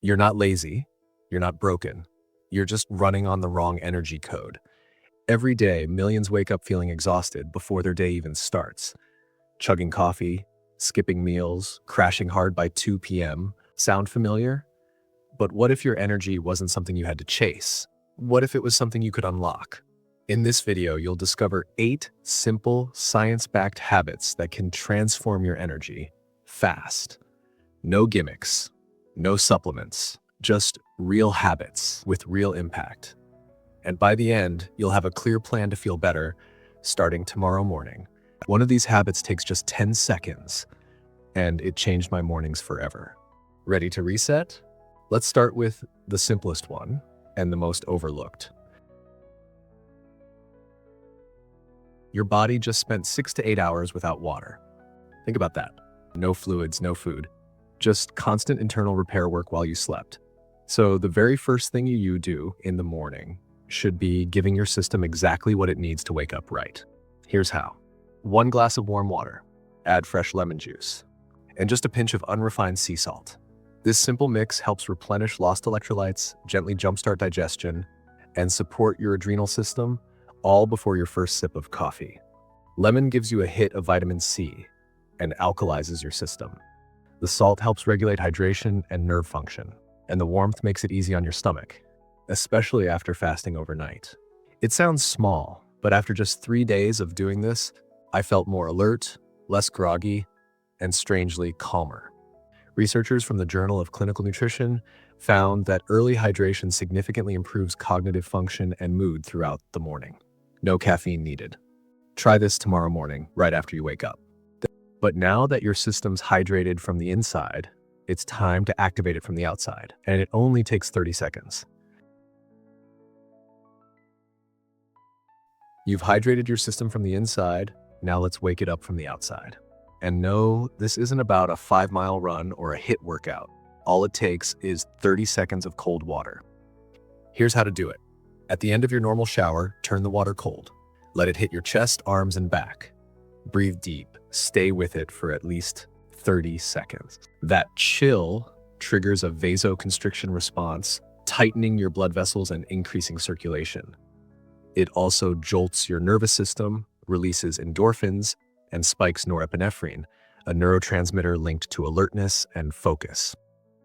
You're not lazy. You're not broken. You're just running on the wrong energy code. Every day, millions wake up feeling exhausted before their day even starts. Chugging coffee, skipping meals, crashing hard by 2 p.m. Sound familiar? But what if your energy wasn't something you had to chase? What if it was something you could unlock? In this video, you'll discover 8 simple, science-backed habits that can transform your energy fast. No gimmicks, no supplements, just real habits with real impact. And by the end, you'll have a clear plan to feel better starting tomorrow morning. One of these habits takes just 10 seconds, and it changed my mornings forever. Ready to reset? Let's start with the simplest one and the most overlooked. Your body just spent 6 to 8 hours without water. Think about that. No fluids, no food. Just constant internal repair work while you slept. So the very first thing you do in the morning should be giving your system exactly what it needs to wake up right. Here's how. 1 glass of warm water, add fresh lemon juice, and just a pinch of unrefined sea salt. This simple mix helps replenish lost electrolytes, gently jumpstart digestion, and support your adrenal system, all before your first sip of coffee. Lemon gives you a hit of vitamin C and alkalizes your system. The salt helps regulate hydration and nerve function, and the warmth makes it easy on your stomach, especially after fasting overnight. It sounds small, but after just 3 days of doing this, I felt more alert, less groggy, and strangely calmer. Researchers from the Journal of Clinical Nutrition found that early hydration significantly improves cognitive function and mood throughout the morning. No caffeine needed. Try this tomorrow morning, right after you wake up. But now that your system's hydrated from the inside, it's time to activate it from the outside, and it only takes 30 seconds. You've hydrated your system from the inside, now let's wake it up from the outside. And no, this isn't about a 5-mile run or a HIIT workout. All it takes is 30 seconds of cold water. Here's how to do it. At the end of your normal shower, turn the water cold. Let it hit your chest, arms, and back. Breathe deep. Stay with it for at least 30 seconds. That chill triggers a vasoconstriction response, tightening your blood vessels and increasing circulation. It also jolts your nervous system, releases endorphins, and spikes norepinephrine, a neurotransmitter linked to alertness and focus.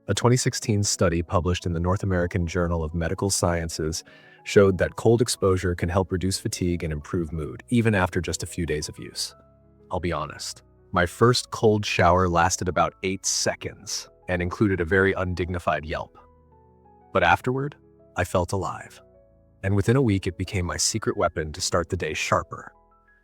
A 2016 study published in the North American Journal of Medical Sciences showed that cold exposure can help reduce fatigue and improve mood, even after just a few days of use. I'll be honest, my first cold shower lasted about 8 seconds and included a very undignified yelp. But afterward, I felt alive. And within a week, it became my secret weapon to start the day sharper.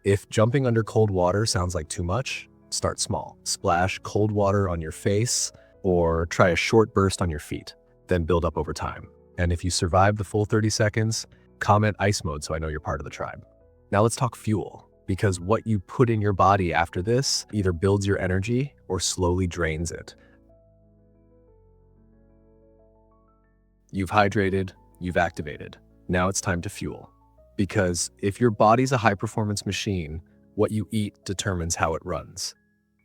If jumping under cold water sounds like too much, start small. Splash cold water on your face or try a short burst on your feet, then build up over time. And if you survive the full 30 seconds, comment ice mode so I know you're part of the tribe. Now let's talk fuel. Because what you put in your body after this either builds your energy or slowly drains it. You've hydrated, you've activated. Now it's time to fuel. Because if your body's a high-performance machine, what you eat determines how it runs.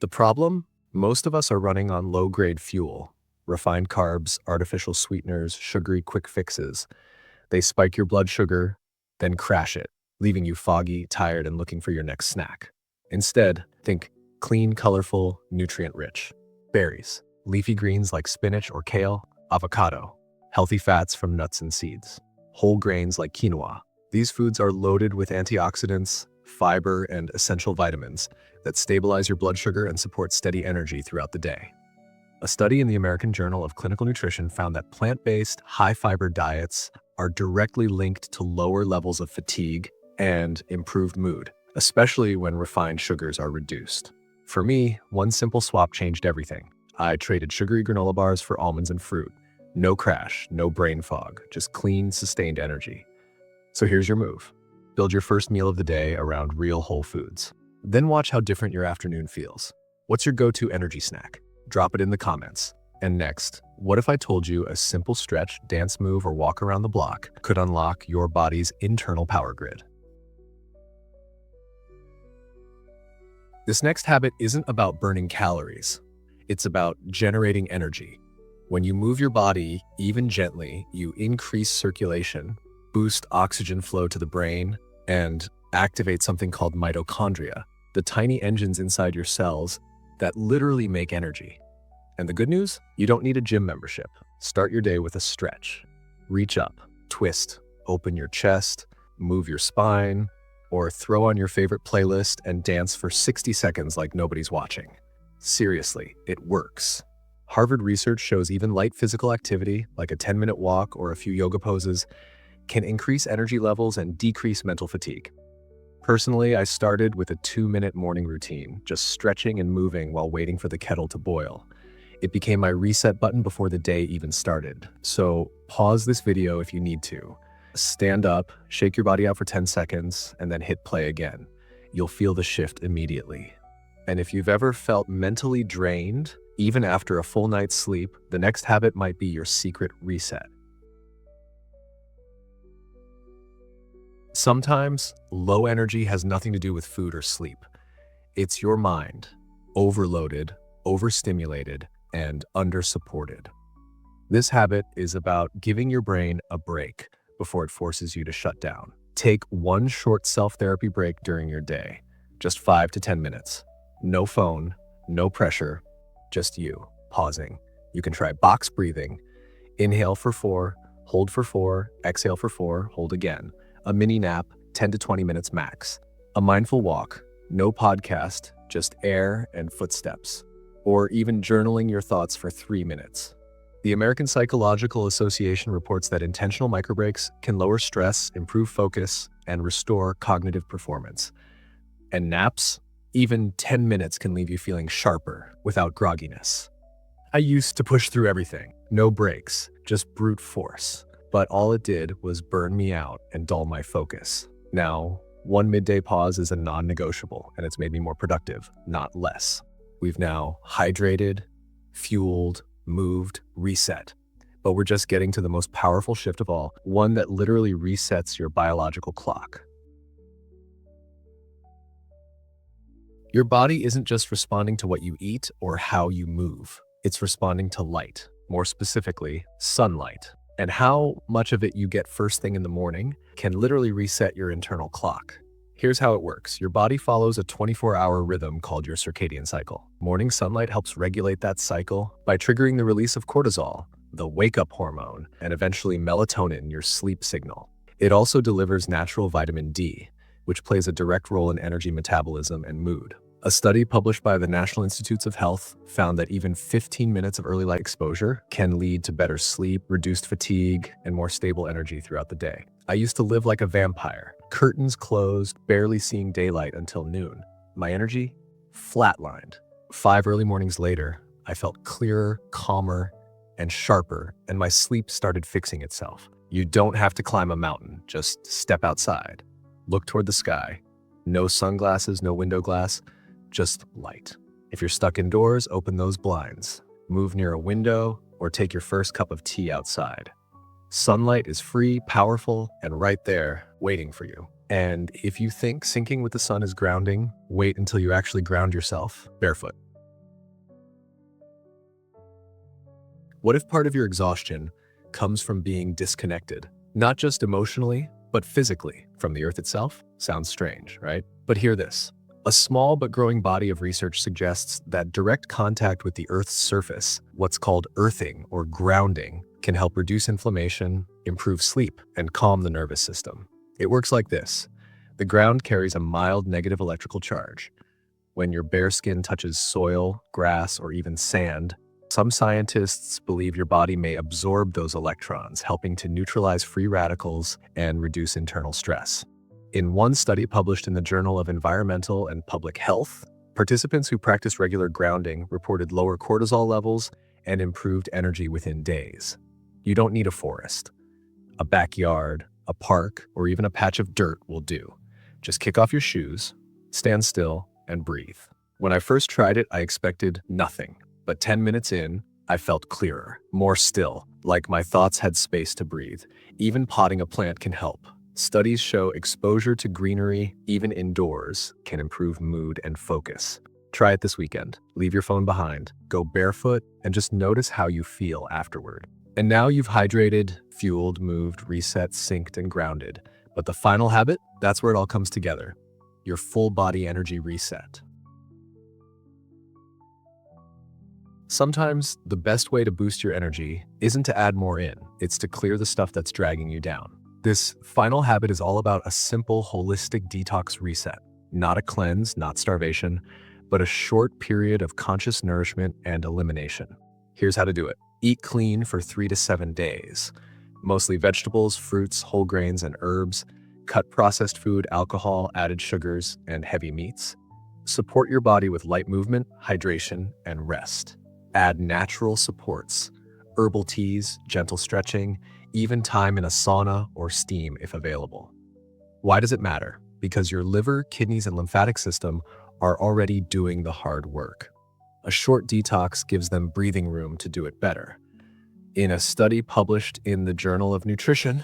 The problem? Most of us are running on low-grade fuel. Refined carbs, artificial sweeteners, sugary quick fixes. They spike your blood sugar, then crash it, leaving you foggy, tired, and looking for your next snack. Instead, think clean, colorful, nutrient-rich. Berries, leafy greens like spinach or kale, avocado, healthy fats from nuts and seeds, whole grains like quinoa. These foods are loaded with antioxidants, fiber, and essential vitamins that stabilize your blood sugar and support steady energy throughout the day. A study in the American Journal of Clinical Nutrition found that plant-based, high-fiber diets are directly linked to lower levels of fatigue and improved mood, especially when refined sugars are reduced. For me, one simple swap changed everything. I traded sugary granola bars for almonds and fruit. No crash, no brain fog, just clean, sustained energy. So here's your move. Build your first meal of the day around real whole foods. Then watch how different your afternoon feels. What's your go-to energy snack? Drop it in the comments. And next, what if I told you a simple stretch, dance move, or walk around the block could unlock your body's internal power grid? This next habit isn't about burning calories. It's about generating energy. When you move your body, even gently, you increase circulation, boost oxygen flow to the brain, and activate something called mitochondria, the tiny engines inside your cells that literally make energy. And the good news? You don't need a gym membership. Start your day with a stretch. Reach up, twist, open your chest, move your spine, or throw on your favorite playlist and dance for 60 seconds like nobody's watching. Seriously, it works. Harvard research shows even light physical activity, like a 10-minute walk or a few yoga poses, can increase energy levels and decrease mental fatigue. Personally, I started with a 2-minute morning routine, just stretching and moving while waiting for the kettle to boil. It became my reset button before the day even started. So pause this video if you need to. Stand up, shake your body out for 10 seconds, and then hit play again. You'll feel the shift immediately. And if you've ever felt mentally drained, even after a full night's sleep, the next habit might be your secret reset. Sometimes, low energy has nothing to do with food or sleep. It's your mind, overloaded, overstimulated, and undersupported. This habit is about giving your brain a break before it forces you to shut down. Take one short self-therapy break during your day, just 5 to 10 minutes. No phone, no pressure, just you, pausing. You can try box breathing. Inhale for 4, hold for 4, exhale for 4, hold again. A mini nap, 10 to 20 minutes max. A mindful walk, no podcast, just air and footsteps. Or even journaling your thoughts for 3 minutes. The American Psychological Association reports that intentional microbreaks can lower stress, improve focus, and restore cognitive performance. And naps, even 10 minutes can leave you feeling sharper without grogginess. I used to push through everything, no breaks, just brute force. But all it did was burn me out and dull my focus. Now, one midday pause is a non-negotiable, and it's made me more productive, not less. We've now hydrated, fueled, moved, reset. But we're just getting to the most powerful shift of all, one that literally resets your biological clock. Your body isn't just responding to what you eat or how you move. It's responding to light, more specifically, sunlight. And how much of it you get first thing in the morning can literally reset your internal clock. Here's how it works. Your body follows a 24-hour rhythm called your circadian cycle. Morning sunlight helps regulate that cycle by triggering the release of cortisol, the wake-up hormone, and eventually melatonin, your sleep signal. It also delivers natural vitamin D, which plays a direct role in energy metabolism and mood. A study published by the National Institutes of Health found that even 15 minutes of early light exposure can lead to better sleep, reduced fatigue, and more stable energy throughout the day. I used to live like a vampire, curtains closed, barely seeing daylight until noon. My energy? Flatlined. 5 early mornings later, I felt clearer, calmer, and sharper, and my sleep started fixing itself. You don't have to climb a mountain, just step outside. Look toward the sky. No sunglasses, no window glass. Just light. If you're stuck indoors, open those blinds. Move near a window or take your first cup of tea outside. Sunlight is free, powerful, and right there, waiting for you. And if you think syncing with the sun is grounding, wait until you actually ground yourself barefoot. What if part of your exhaustion comes from being disconnected? Not just emotionally, but physically from the earth itself? Sounds strange, right? But hear this. A small but growing body of research suggests that direct contact with the Earth's surface, what's called earthing or grounding, can help reduce inflammation, improve sleep, and calm the nervous system. It works like this. The ground carries a mild negative electrical charge. When your bare skin touches soil, grass, or even sand, some scientists believe your body may absorb those electrons, helping to neutralize free radicals and reduce internal stress. In one study published in the Journal of Environmental and Public Health, participants who practiced regular grounding reported lower cortisol levels and improved energy within days. You don't need a forest. A backyard, a park, or even a patch of dirt will do. Just kick off your shoes, stand still, and breathe. When I first tried it, I expected nothing. But 10 minutes in, I felt clearer, more still, like my thoughts had space to breathe. Even potting a plant can help. Studies show exposure to greenery, even indoors, can improve mood and focus. Try it this weekend. Leave your phone behind, go barefoot, and just notice how you feel afterward. And now you've hydrated, fueled, moved, reset, synced, and grounded. But the final habit, that's where it all comes together. Your full body energy reset. Sometimes the best way to boost your energy isn't to add more in, it's to clear the stuff that's dragging you down. This final habit is all about a simple, holistic detox reset. Not a cleanse, not starvation, but a short period of conscious nourishment and elimination. Here's how to do it. Eat clean for 3 to 7 days. Mostly vegetables, fruits, whole grains, and herbs. Cut processed food, alcohol, added sugars, and heavy meats. Support your body with light movement, hydration, and rest. Add natural supports, herbal teas, gentle stretching, even time in a sauna or steam if available. Why does it matter? Because your liver, kidneys, and lymphatic system are already doing the hard work. A short detox gives them breathing room to do it better. In a study published in the Journal of Nutrition,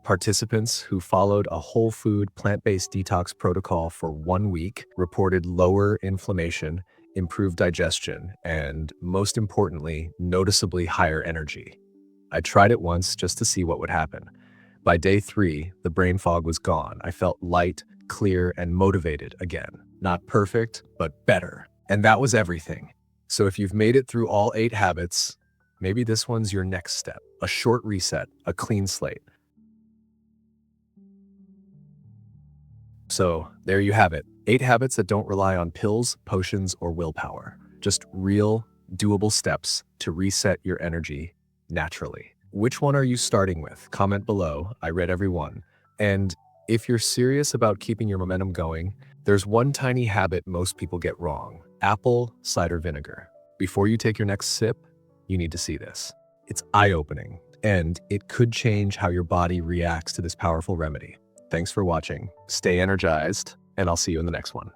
participants who followed a whole food, plant-based detox protocol for 1 week reported lower inflammation, improved digestion, and most importantly, noticeably higher energy. I tried it once just to see what would happen. By day 3, the brain fog was gone. I felt light, clear, and motivated again. Not perfect, but better. And that was everything. So if you've made it through all 8 habits, maybe this one's your next step. A short reset, a clean slate. So there you have it. 8 habits that don't rely on pills, potions, or willpower. Just real, doable steps to reset your energy naturally. Which one are you starting with? Comment below. I read every one. And if you're serious about keeping your momentum going, there's one tiny habit most people get wrong. Apple cider vinegar. Before you take your next sip, you need to see this. It's eye-opening, and it could change how your body reacts to this powerful remedy. Thanks for watching. Stay energized, and I'll see you in the next one.